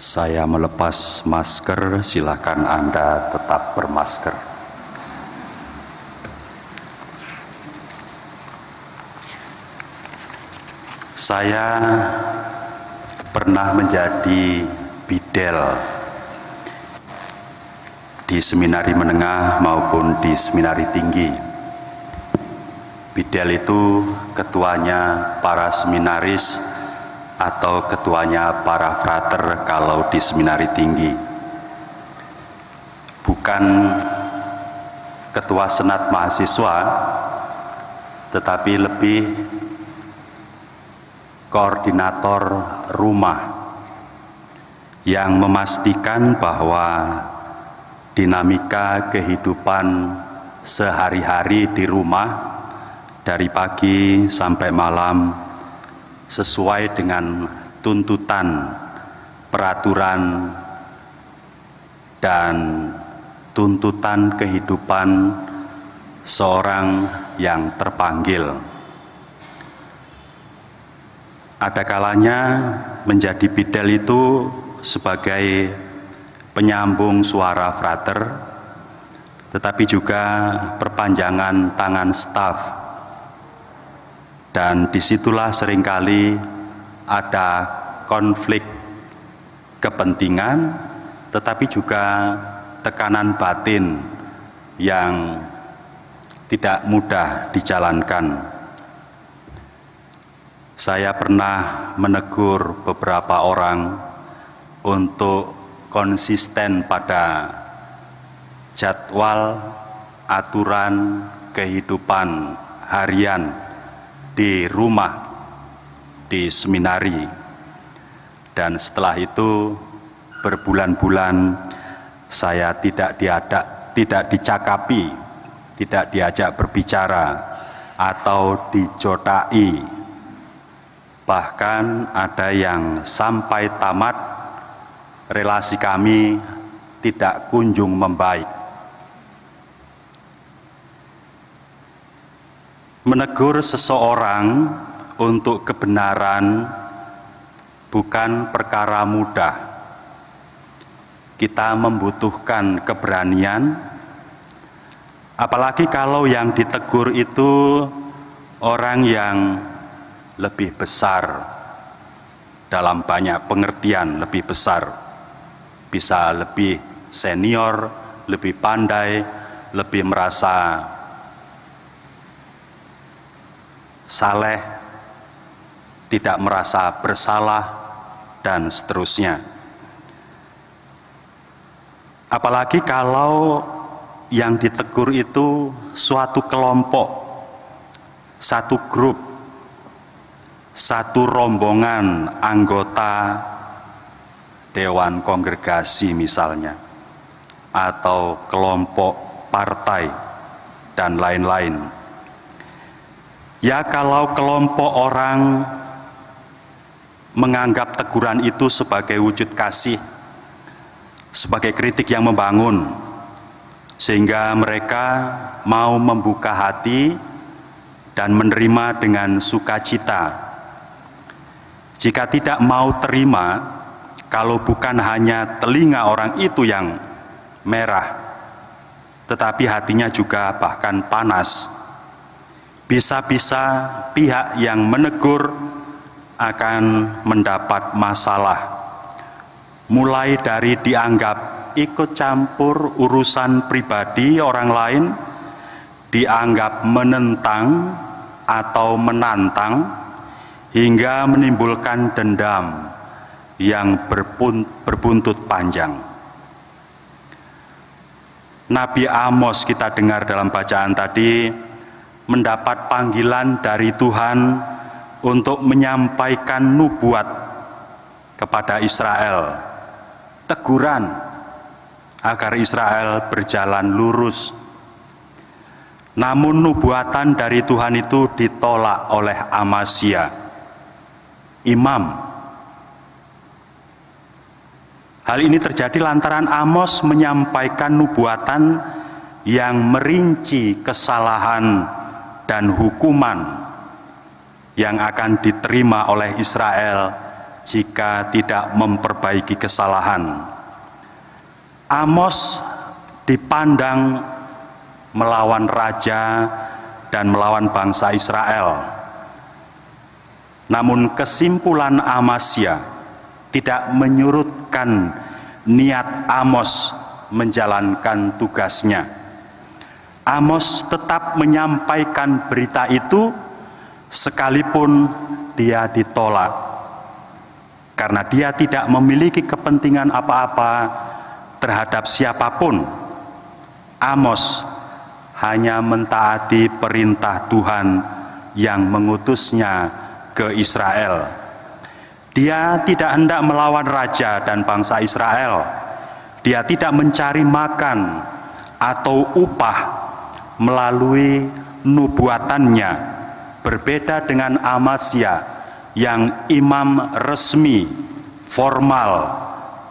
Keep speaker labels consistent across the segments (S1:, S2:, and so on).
S1: Saya melepas masker, silakan Anda tetap bermasker. Saya pernah menjadi bidel di seminari menengah maupun di seminari tinggi. Bidel itu ketuanya para seminaris atau ketuanya para frater kalau di seminari tinggi. Bukan ketua senat mahasiswa, tetapi lebih koordinator rumah yang memastikan bahwa dinamika kehidupan sehari-hari di rumah dari pagi sampai malam sesuai dengan tuntutan, peraturan, dan tuntutan kehidupan seorang yang terpanggil. Ada kalanya menjadi bidel itu sebagai penyambung suara frater, tetapi juga perpanjangan tangan staf. Dan disitulah seringkali ada konflik kepentingan, tetapi juga tekanan batin yang tidak mudah dijalankan. Saya pernah menegur beberapa orang untuk konsisten pada jadwal aturan kehidupan harian di rumah, di seminari. Dan setelah itu berbulan-bulan saya tidak dicakapi, tidak diajak berbicara atau dijotai. Bahkan ada yang sampai tamat relasi kami tidak kunjung membaik. Menegur seseorang untuk kebenaran bukan perkara mudah. Kita membutuhkan keberanian, apalagi kalau yang ditegur itu orang yang lebih besar, dalam banyak pengertian lebih besar, bisa lebih senior, lebih pandai, lebih merasa saleh, tidak merasa bersalah, dan seterusnya. Apalagi kalau yang ditegur itu suatu kelompok, satu grup, satu rombongan anggota dewan kongregasi misalnya, atau kelompok partai, dan lain-lain. Ya, kalau kelompok orang menganggap teguran itu sebagai wujud kasih, sebagai kritik yang membangun, sehingga mereka mau membuka hati dan menerima dengan sukacita. Jika tidak mau terima, kalau bukan hanya telinga orang itu yang merah, tetapi hatinya juga bahkan panas, bisa-bisa pihak yang menegur akan mendapat masalah, mulai dari dianggap ikut campur urusan pribadi orang lain, dianggap menentang atau menantang, hingga menimbulkan dendam yang berbuntut panjang. Nabi Amos kita dengar dalam bacaan tadi mendapat panggilan dari Tuhan untuk menyampaikan nubuat kepada Israel, teguran agar Israel berjalan lurus. Namun nubuatan dari Tuhan itu ditolak oleh Amasya, imam. Hal ini terjadi lantaran Amos menyampaikan nubuatan yang merinci kesalahan dan hukuman yang akan diterima oleh Israel jika tidak memperbaiki kesalahan. Amos dipandang melawan raja dan melawan bangsa Israel. Namun kesimpulan Amasya tidak menyurutkan niat Amos menjalankan tugasnya. Amos tetap menyampaikan berita itu sekalipun dia ditolak, karena dia tidak memiliki kepentingan apa-apa terhadap siapapun. Amos hanya mentaati perintah Tuhan yang mengutusnya ke Israel. Dia tidak hendak melawan raja dan bangsa Israel. Dia tidak mencari makan atau upah melalui nubuatannya, berbeda dengan Amasya yang imam resmi, formal,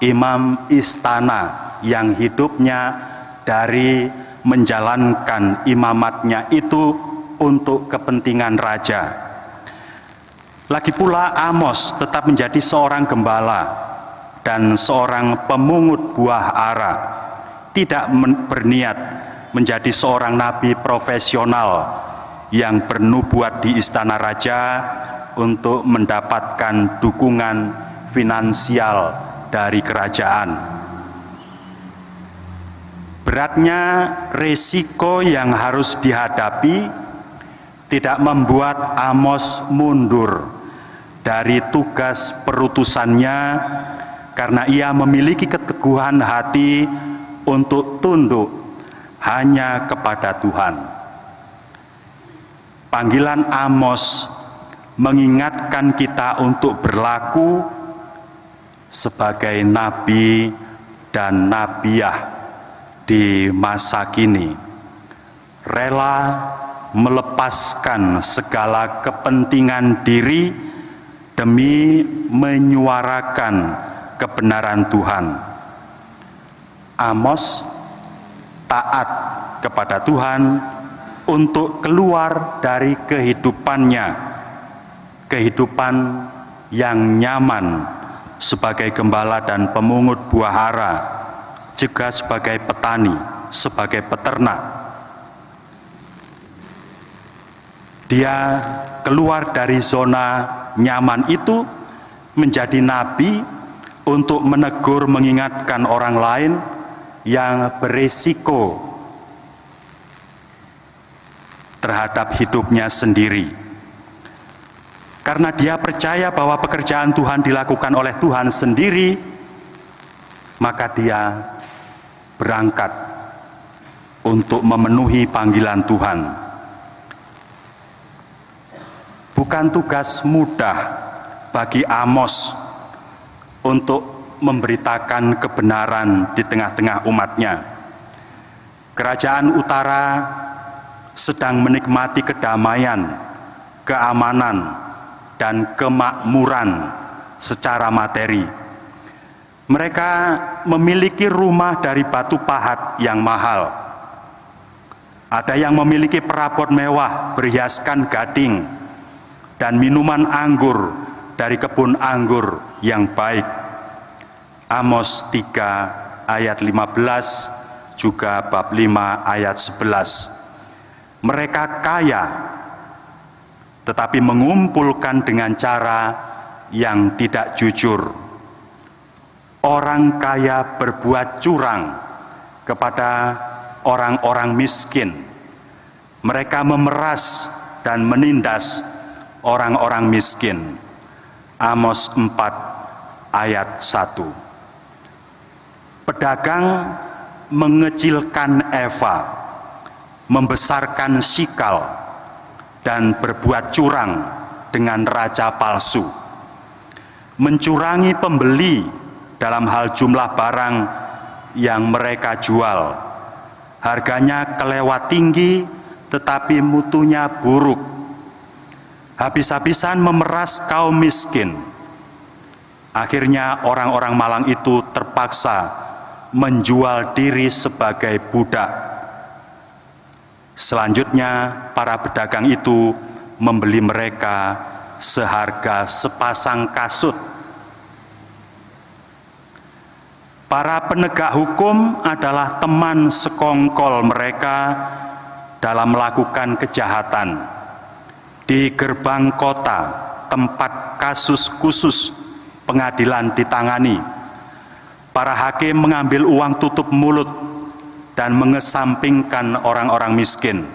S1: imam istana yang hidupnya dari menjalankan imamatnya itu untuk kepentingan raja. Lagi pula Amos tetap menjadi seorang gembala dan seorang pemungut buah ara, tidak berniat menjadi seorang nabi profesional yang bernubuat di istana raja untuk mendapatkan dukungan finansial dari kerajaan. Beratnya resiko yang harus dihadapi tidak membuat Amos mundur dari tugas perutusannya, karena ia memiliki keteguhan hati untuk tunduk hanya kepada Tuhan. Panggilan Amos mengingatkan kita untuk berlaku sebagai nabi dan nabiah di masa kini, rela melepaskan segala kepentingan diri demi menyuarakan kebenaran Tuhan. Amos taat kepada Tuhan untuk keluar dari kehidupannya, kehidupan yang nyaman sebagai gembala dan pemungut buah ara, juga sebagai petani, sebagai peternak. Dia keluar dari zona nyaman itu menjadi nabi untuk menegur, mengingatkan orang lain yang berisiko terhadap hidupnya sendiri. Karena dia percaya bahwa pekerjaan Tuhan dilakukan oleh Tuhan sendiri, maka dia berangkat untuk memenuhi panggilan Tuhan. Bukan tugas mudah bagi Amos untuk memberitakan kebenaran di tengah-tengah umatnya. Kerajaan utara sedang menikmati kedamaian, keamanan, dan kemakmuran secara materi. Mereka memiliki rumah dari batu pahat yang mahal. Ada yang memiliki perabot mewah berhiaskan gading dan minuman anggur dari kebun anggur yang baik. Amos 3 ayat 15, juga bab 5 ayat 11. Mereka kaya, tetapi mengumpulkan dengan cara yang tidak jujur. Orang kaya berbuat curang kepada orang-orang miskin. Mereka memeras dan menindas orang-orang miskin. Amos 4 ayat 1. Pedagang mengecilkan Eva, membesarkan Sikal, dan berbuat curang dengan raja palsu. Mencurangi pembeli dalam hal jumlah barang yang mereka jual. Harganya kelewat tinggi tetapi mutunya buruk. Habis-habisan memeras kaum miskin. Akhirnya orang-orang malang itu terpaksa menjual diri sebagai budak. Selanjutnya para pedagang itu membeli mereka seharga sepasang kasut Para penegak hukum adalah teman sekongkol mereka dalam melakukan kejahatan. Di gerbang kota, tempat kasus khusus pengadilan ditangani, para hakim mengambil uang tutup mulut dan mengesampingkan orang-orang miskin.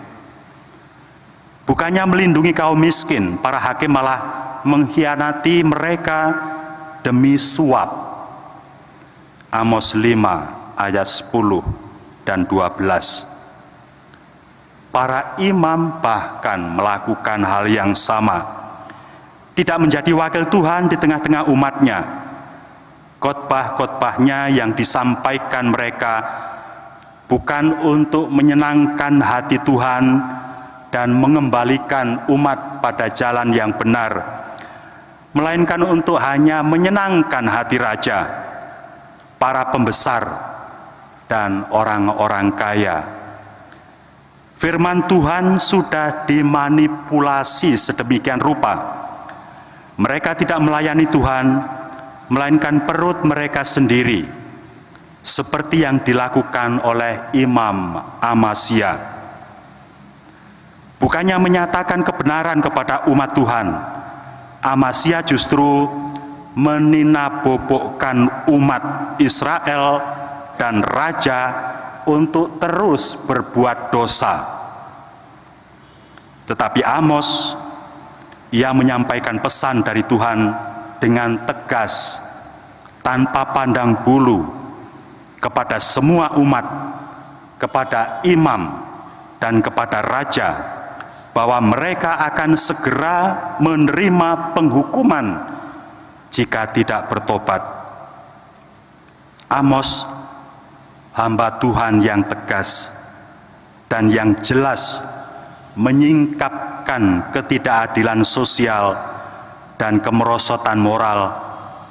S1: Bukannya melindungi kaum miskin, para hakim malah mengkhianati mereka demi suap. Amos 5 ayat 10 dan 12. Para imam bahkan melakukan hal yang sama, tidak menjadi wakil Tuhan di tengah-tengah umatnya. Khotbah-khotbahnya yang disampaikan mereka bukan untuk menyenangkan hati Tuhan dan mengembalikan umat pada jalan yang benar, melainkan untuk hanya menyenangkan hati raja, para pembesar, dan orang-orang kaya. Firman Tuhan sudah dimanipulasi sedemikian rupa. Mereka tidak melayani Tuhan, melainkan perut mereka sendiri, seperti yang dilakukan oleh Imam Amasya. Bukannya menyatakan kebenaran kepada umat Tuhan, Amasya justru meninabobokkan umat Israel dan raja untuk terus berbuat dosa. Tetapi Amos, ia menyampaikan pesan dari Tuhan dengan tegas, tanpa pandang bulu, kepada semua umat, kepada imam, dan kepada raja, bahwa mereka akan segera menerima penghukuman jika tidak bertobat. Amos, hamba Tuhan yang tegas dan yang jelas menyingkapkan ketidakadilan sosial dan kemerosotan moral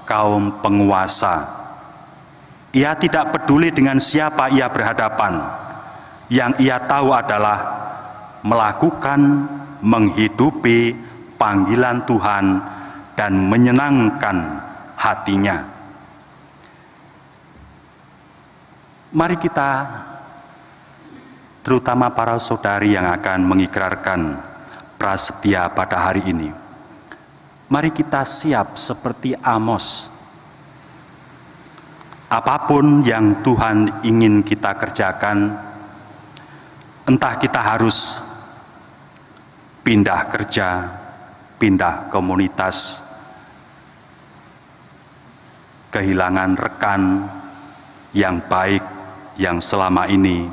S1: kaum penguasa. Ia tidak peduli dengan siapa ia berhadapan. Yang ia tahu adalah melakukan, menghidupi panggilan Tuhan dan menyenangkan hatinya. Mari kita, terutama para saudari yang akan mengikrarkan prasetia pada hari ini, mari kita siap seperti Amos. Apapun yang Tuhan ingin kita kerjakan, entah kita harus pindah kerja, pindah komunitas, kehilangan rekan yang baik yang selama ini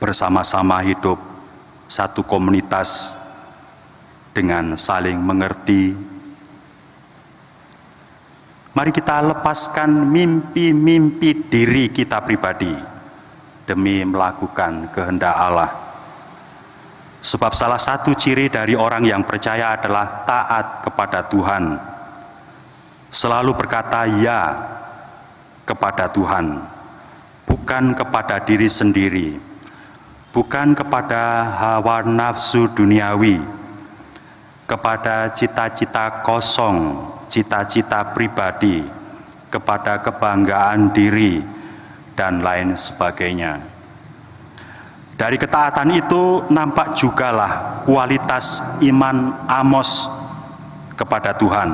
S1: bersama-sama hidup satu komunitas dengan saling mengerti. Mari kita lepaskan mimpi-mimpi diri kita pribadi demi melakukan kehendak Allah. Sebab salah satu ciri dari orang yang percaya adalah taat kepada Tuhan. Selalu berkata ya kepada Tuhan, bukan kepada diri sendiri, bukan kepada hawa nafsu duniawi, kepada cita-cita kosong, cita-cita pribadi, kepada kebanggaan diri, dan lain sebagainya. Dari ketaatan itu nampak jugalah kualitas iman Amos kepada Tuhan.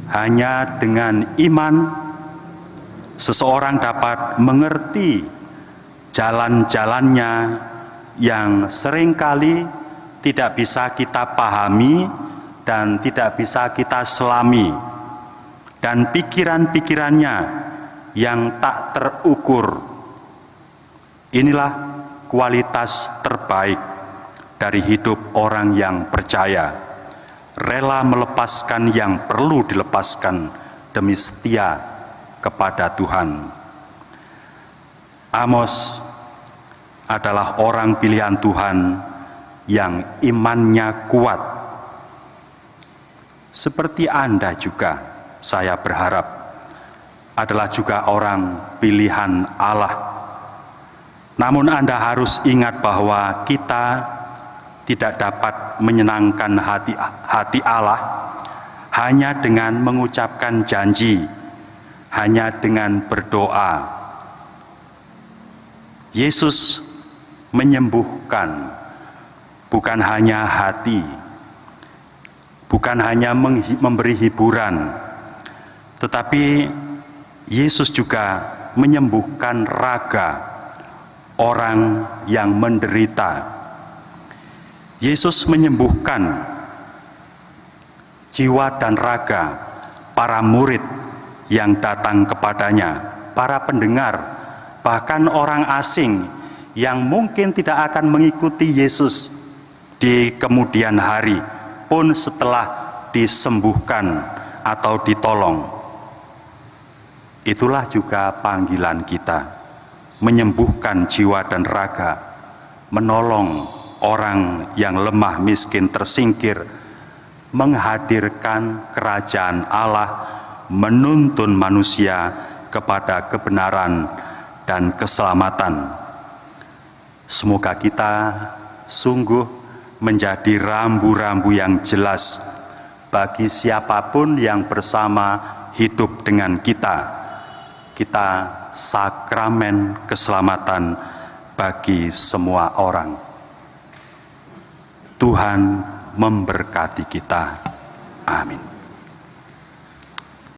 S1: Hanya dengan iman, seseorang dapat mengerti jalan-jalannya yang seringkali tidak bisa kita pahami dan tidak bisa kita selami, dan pikiran-pikirannya yang tak terukur. Inilah kualitas terbaik dari hidup orang yang percaya, rela melepaskan yang perlu dilepaskan demi setia kepada Tuhan. Amos adalah orang pilihan Tuhan yang imannya kuat. Seperti Anda juga, saya berharap, adalah juga orang pilihan Allah. Namun Anda harus ingat bahwa kita tidak dapat menyenangkan hati Allah hanya dengan mengucapkan janji, hanya dengan berdoa. Yesus menyembuhkan bukan hanya hati, bukan hanya memberi hiburan, tetapi Yesus juga menyembuhkan raga orang yang menderita. Yesus menyembuhkan jiwa dan raga para murid yang datang kepadanya, para pendengar, bahkan orang asing yang mungkin tidak akan mengikuti Yesus di kemudian hari pun setelah disembuhkan atau ditolong. Itulah juga panggilan kita, menyembuhkan jiwa dan raga, menolong orang yang lemah, miskin, tersingkir, menghadirkan kerajaan Allah, menuntun manusia kepada kebenaran dan keselamatan. Semoga kita sungguh menjadi rambu-rambu yang jelas bagi siapapun yang bersama hidup dengan kita. Kita sakramen keselamatan bagi semua orang. Tuhan memberkati kita. Amin.